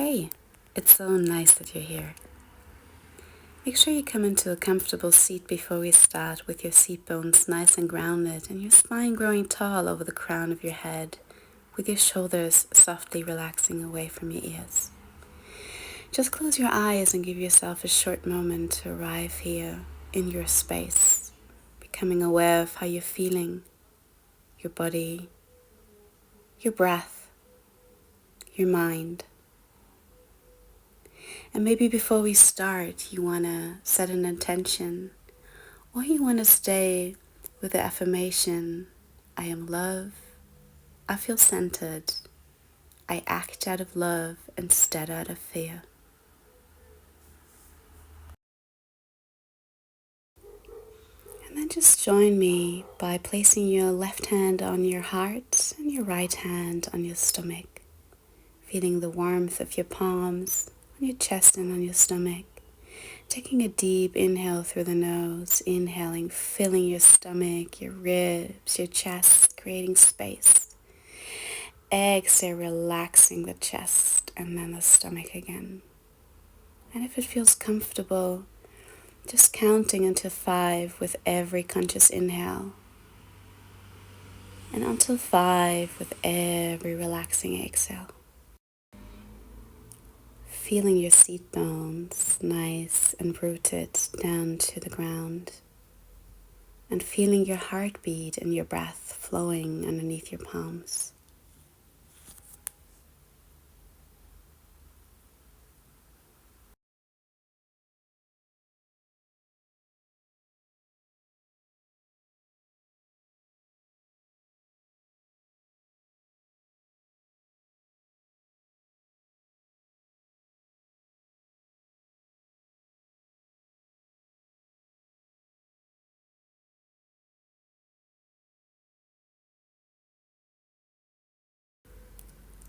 Hey, it's so nice that you're here. Make sure you come into a comfortable seat before we start, with your seat bones nice and grounded and your spine growing tall over the crown of your head, with your shoulders softly relaxing away from your ears. Just close your eyes and give yourself a short moment to arrive here in your space, becoming aware of how you're feeling, your body, your breath, your mind. And maybe before we start, you want to set an intention, or you want to stay with the affirmation, I am love, I feel centered, I act out of love instead out of fear. And then just join me by placing your left hand on your heart and your right hand on your stomach, feeling the warmth of your palms on your chest and on your stomach. Taking a deep inhale through the nose, inhaling, filling your stomach, your ribs, your chest, creating space. Exhale, relaxing the chest and then the stomach again. And if it feels comfortable, just counting until 5 with every conscious inhale. And until 5 with every relaxing exhale. Feeling your seat bones nice and rooted down to the ground. And feeling your heartbeat and your breath flowing underneath your palms.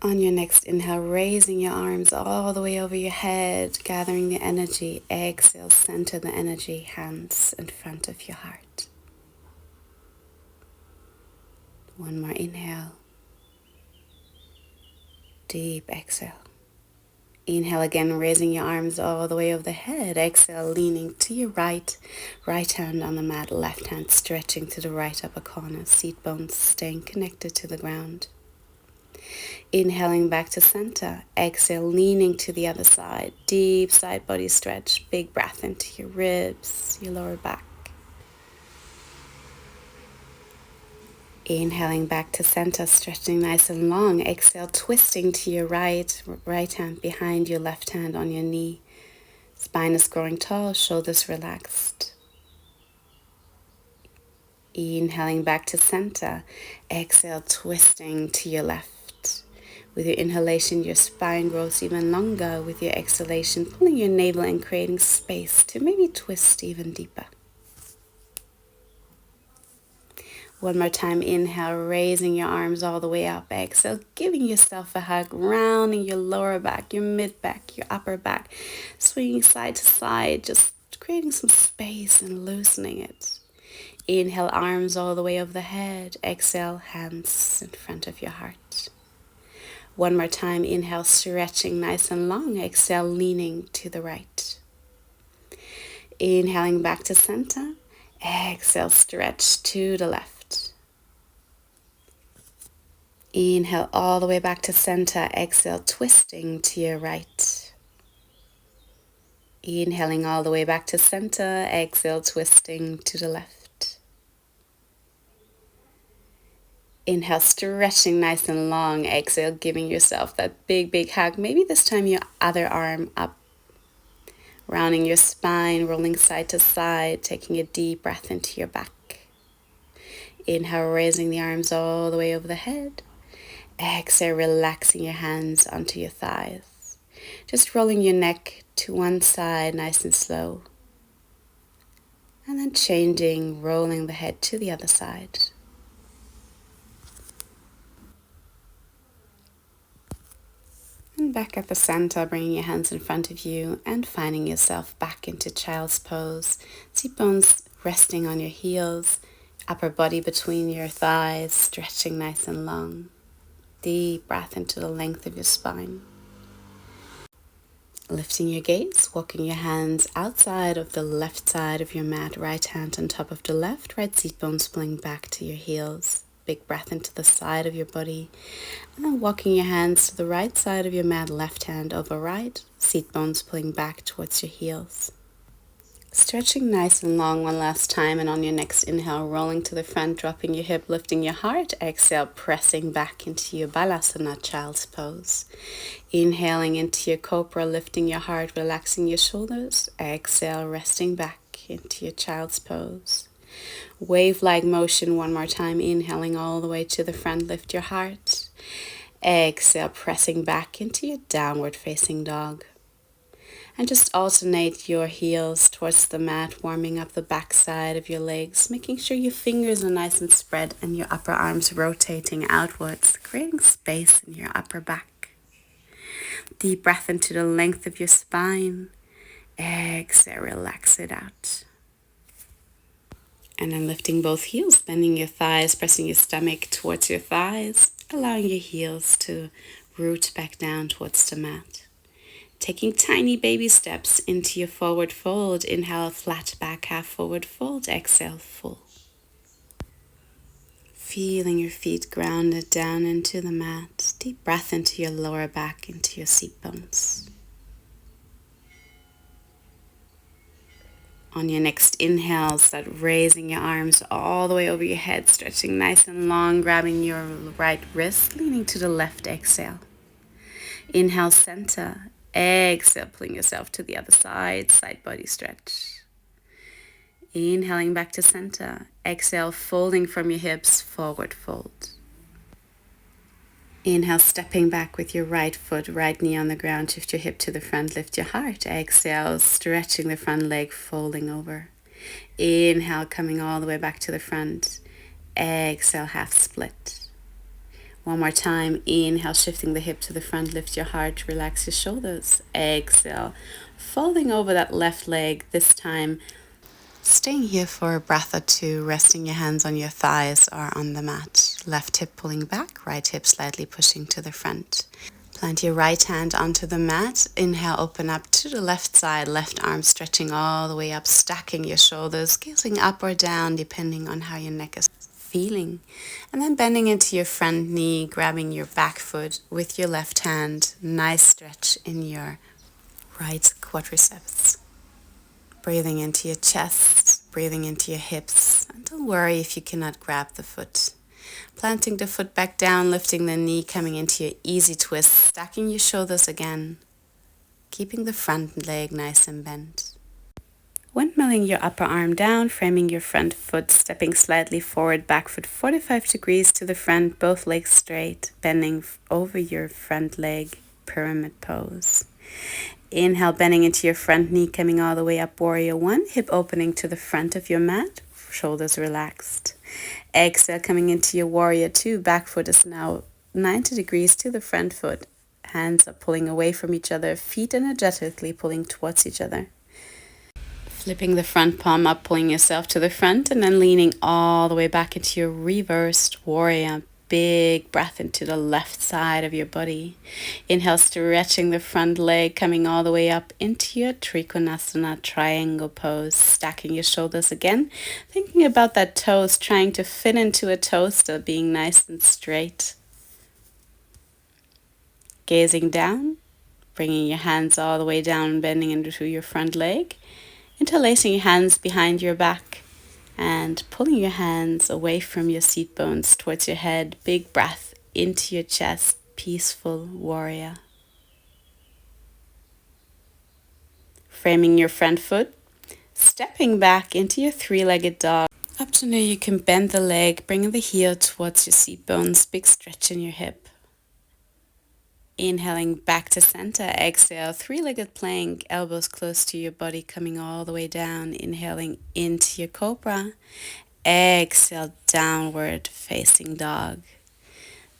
On your next inhale, raising your arms all the way over your head, gathering the energy. Exhale, center the energy, hands in front of your heart. One more inhale. Deep exhale. Inhale again, raising your arms all the way over the head. Exhale, leaning to your right. Right hand on the mat, left hand stretching to the right upper corner. Seat bones staying connected to the ground. Inhaling back to center. Exhale, leaning to the other side. Deep side body stretch. Big breath into your ribs, your lower back. Inhaling back to center, stretching nice and long. Exhale, twisting to your right. Right hand behind your left hand on your knee. Spine is growing tall, shoulders relaxed. Inhaling back to center. Exhale, twisting to your left. With your inhalation, your spine grows even longer. With your exhalation, pulling your navel and creating space to maybe twist even deeper. One more time, inhale, raising your arms all the way up. Exhale, giving yourself a hug, rounding your lower back, your mid back, your upper back, swinging side to side, just creating some space and loosening it. Inhale, arms all the way over the head. Exhale, hands in front of your heart. One more time, inhale, stretching nice and long. Exhale, leaning to the right. Inhaling back to center. Exhale, stretch to the left. Inhale all the way back to center. Exhale, twisting to your right. Inhaling all the way back to center. Exhale, twisting to the left. Inhale, stretching nice and long. Exhale, giving yourself that big, big hug. Maybe this time your other arm up. Rounding your spine, rolling side to side, taking a deep breath into your back. Inhale, raising the arms all the way over the head. Exhale, relaxing your hands onto your thighs. Just rolling your neck to one side, nice and slow. And then changing, rolling the head to the other side. And back at the center, bringing your hands in front of you and finding yourself back into child's pose. Seat bones resting on your heels, upper body between your thighs, stretching nice and long. Deep breath into the length of your spine. Lifting your gaze, walking your hands outside of the left side of your mat, right hand on top of the left, right seat bones pulling back to your heels. Big breath into the side of your body. And then walking your hands to the right side of your mat, left hand over right, seat bones pulling back towards your heels. Stretching nice and long one last time, and on your next inhale, rolling to the front, dropping your hip, lifting your heart. Exhale, pressing back into your Balasana, child's pose. Inhaling into your Cobra, lifting your heart, relaxing your shoulders. Exhale, resting back into your child's pose. Wave-like motion one more time, inhaling all the way to the front, lift your heart. Exhale, pressing back into your downward facing dog. And just alternate your heels towards the mat, warming up the back side of your legs, making sure your fingers are nice and spread and your upper arms rotating outwards, creating space in your upper back. Deep breath into the length of your spine. Exhale, relax it out. And then lifting both heels, bending your thighs, pressing your stomach towards your thighs, allowing your heels to root back down towards the mat. Taking tiny baby steps into your forward fold. Inhale, flat back, half forward fold. Exhale, full. Feeling your feet grounded down into the mat. Deep breath into your lower back, into your seat bones. On your next inhale, start raising your arms all the way over your head, stretching nice and long, grabbing your right wrist, leaning to the left. Exhale. Inhale, center. Exhale, pulling yourself to the other side, side body stretch. Inhaling back to center. Exhale, folding from your hips, forward fold. Inhale, stepping back with your right foot, right knee on the ground, shift your hip to the front, lift your heart. Exhale, stretching the front leg, folding over. Inhale, coming all the way back to the front. Exhale, half split. One more time. Inhale, shifting the hip to the front, lift your heart, relax your shoulders. Exhale, folding over that left leg, this time staying here for a breath or two, resting your hands on your thighs or on the mat. Left hip pulling back, right hip slightly pushing to the front. Plant your right hand onto the mat. Inhale, open up to the left side, left arm stretching all the way up, stacking your shoulders, gazing up or down depending on how your neck is feeling. And then bending into your front knee, grabbing your back foot with your left hand. Nice stretch in your right quadriceps. Breathing into your chest, breathing into your hips. And don't worry if you cannot grab the foot. Planting the foot back down, lifting the knee, coming into your easy twist, stacking your shoulders again. Keeping the front leg nice and bent. Windmilling your upper arm down, framing your front foot, stepping slightly forward, back foot 45 degrees to the front, both legs straight, bending over your front leg, pyramid pose. Inhale, bending into your front knee, coming all the way up, warrior one, hip opening to the front of your mat, shoulders relaxed. Exhale, coming into your warrior two, back foot is now 90 degrees to the front foot. Hands are pulling away from each other, feet energetically pulling towards each other. Flipping the front palm up, pulling yourself to the front, and then leaning all the way back into your reversed warrior. Big breath into the left side of your body. Inhale, stretching the front leg, coming all the way up into your Trikonasana triangle pose. Stacking your shoulders again. Thinking about that toast, trying to fit into a toaster, being nice and straight. Gazing down, bringing your hands all the way down, bending into your front leg. Interlacing your hands behind your back and pulling your hands away from your seat bones towards your head. Big breath into your chest, peaceful warrior. Framing your front foot, stepping back into your three-legged dog. Up to now you can bend the leg, bringing the heel towards your seat bones, big stretch in your hip. Inhaling back to center, exhale, three-legged plank, elbows close to your body, coming all the way down. Inhaling into your cobra, exhale, downward facing dog.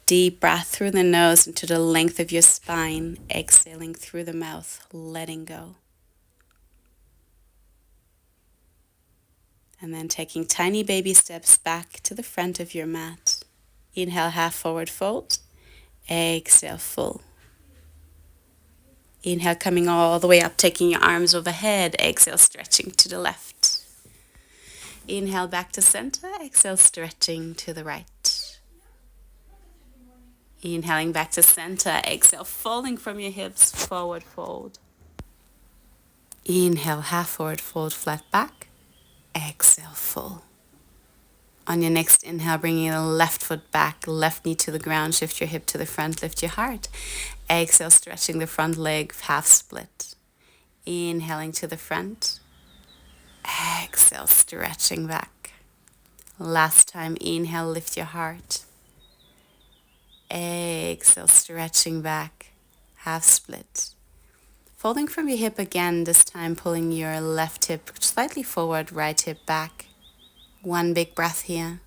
Deep breath through the nose into the length of your spine, exhaling through the mouth, letting go. And then taking tiny baby steps back to the front of your mat. Inhale, half forward fold, exhale, full. Inhale, coming all the way up, taking your arms overhead. Exhale, stretching to the left. Inhale, back to center. Exhale, stretching to the right. Inhaling back to center. Exhale, folding from your hips, forward fold. Inhale, half forward fold, flat back. Exhale, full. On your next inhale, bringing the left foot back, left knee to the ground, shift your hip to the front, lift your heart. Exhale, stretching the front leg, half split. Inhaling to the front. Exhale, stretching back. Last time, inhale, lift your heart. Exhale, stretching back, half split. Folding from your hip again, this time pulling your left hip slightly forward, right hip back. One big breath here.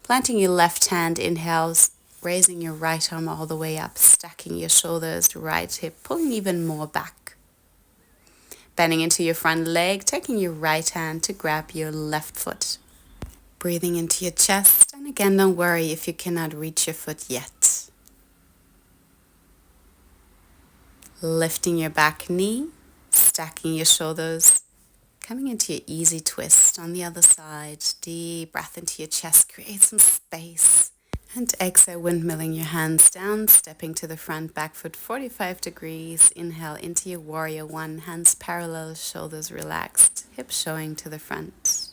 Planting your left hand, inhales, raising your right arm all the way up, stacking your shoulders, right hip, pulling even more back. Bending into your front leg, taking your right hand to grab your left foot. Breathing into your chest, and again, don't worry if you cannot reach your foot yet. Lifting your back knee, stacking your shoulders, coming into your easy twist on the other side. Deep breath into your chest, create some space. And exhale, windmilling your hands down, stepping to the front, back foot 45 degrees. Inhale into your warrior one, hands parallel, shoulders relaxed, hips showing to the front.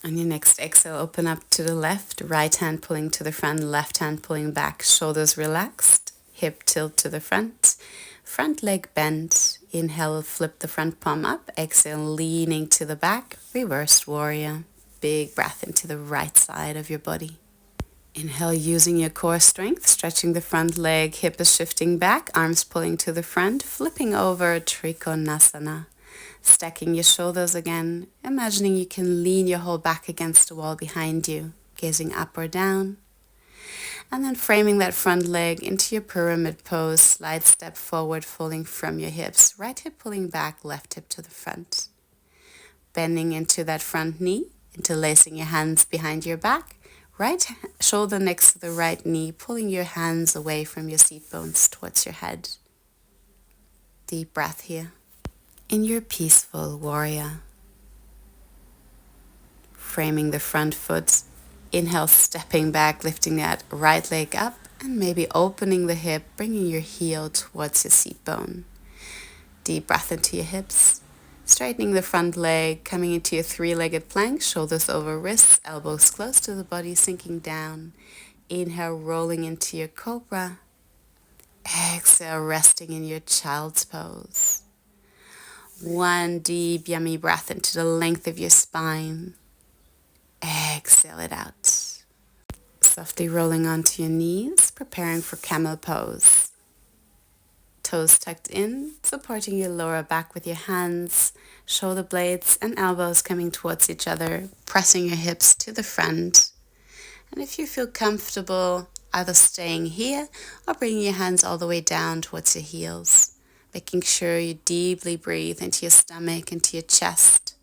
On your next exhale, open up to the left, right hand pulling to the front, left hand pulling back, shoulders relaxed, hip tilt to the front, front leg bent. Inhale, flip the front palm up, exhale, leaning to the back, reversed warrior. Big breath into the right side of your body. Inhale, using your core strength, stretching the front leg, hip is shifting back, arms pulling to the front, flipping over, Trikonasana. Stacking your shoulders again, imagining you can lean your whole back against the wall behind you, gazing up or down. And then framing that front leg into your pyramid pose, slide step forward, folding from your hips, right hip pulling back, left hip to the front. Bending into that front knee, interlacing your hands behind your back, right shoulder next to the right knee, pulling your hands away from your seat bones towards your head. Deep breath here. In your peaceful warrior. Framing the front foot, inhale, stepping back, lifting that right leg up, and maybe opening the hip, bringing your heel towards your seat bone. Deep breath into your hips, straightening the front leg, coming into your three-legged plank, shoulders over wrists, elbows close to the body, sinking down. Inhale, rolling into your cobra. Exhale, resting in your child's pose. One deep, yummy breath into the length of your spine. Exhale it out. Softly rolling onto your knees, preparing for camel pose. Toes tucked in, supporting your lower back with your hands, shoulder blades and elbows coming towards each other, pressing your hips to the front. And if you feel comfortable, either staying here or bringing your hands all the way down towards your heels. Making sure you deeply breathe into your stomach, into your chest.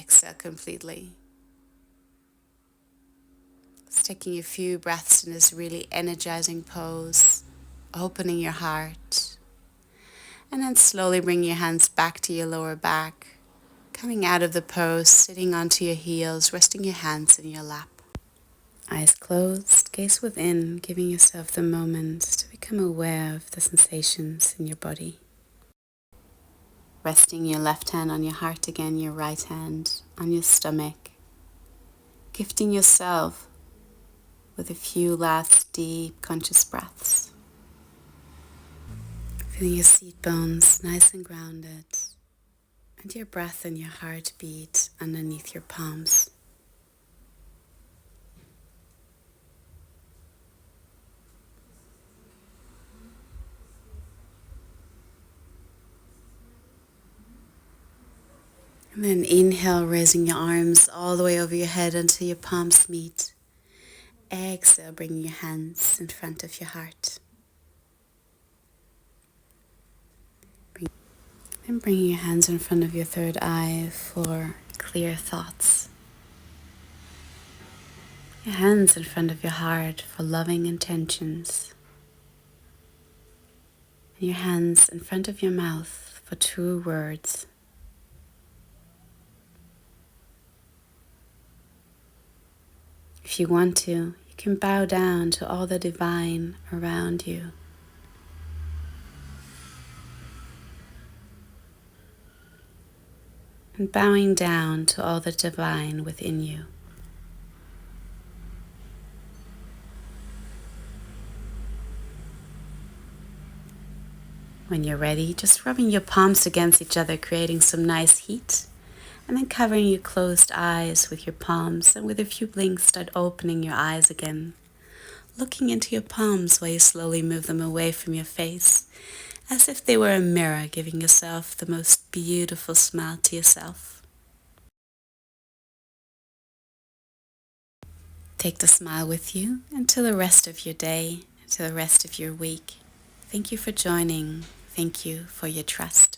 Exhale completely. Just taking a few breaths in this really energizing pose, opening your heart. And then slowly bring your hands back to your lower back, coming out of the pose, sitting onto your heels, resting your hands in your lap. Eyes closed, gaze within, giving yourself the moment to become aware of the sensations in your body. Resting your left hand on your heart again, your right hand on your stomach. Gifting yourself with a few last deep conscious breaths. Feeling your seat bones nice and grounded, and your breath and your heart beat underneath your palms. And then inhale, raising your arms all the way over your head until your palms meet. Exhale, bringing your hands in front of your heart. And bringing your hands in front of your third eye for clear thoughts. Your hands in front of your heart for loving intentions. and your hands in front of your mouth for 2 words. If you want to, you can bow down to all the divine around you. And bowing down to all the divine within you. When you're ready, just rubbing your palms against each other, creating some nice heat. And then covering your closed eyes with your palms, and with a few blinks, start opening your eyes again. Looking into your palms while you slowly move them away from your face, as if they were a mirror, giving yourself the most beautiful smile to yourself. Take the smile with you until the rest of your day, until the rest of your week. Thank you for joining. Thank you for your trust.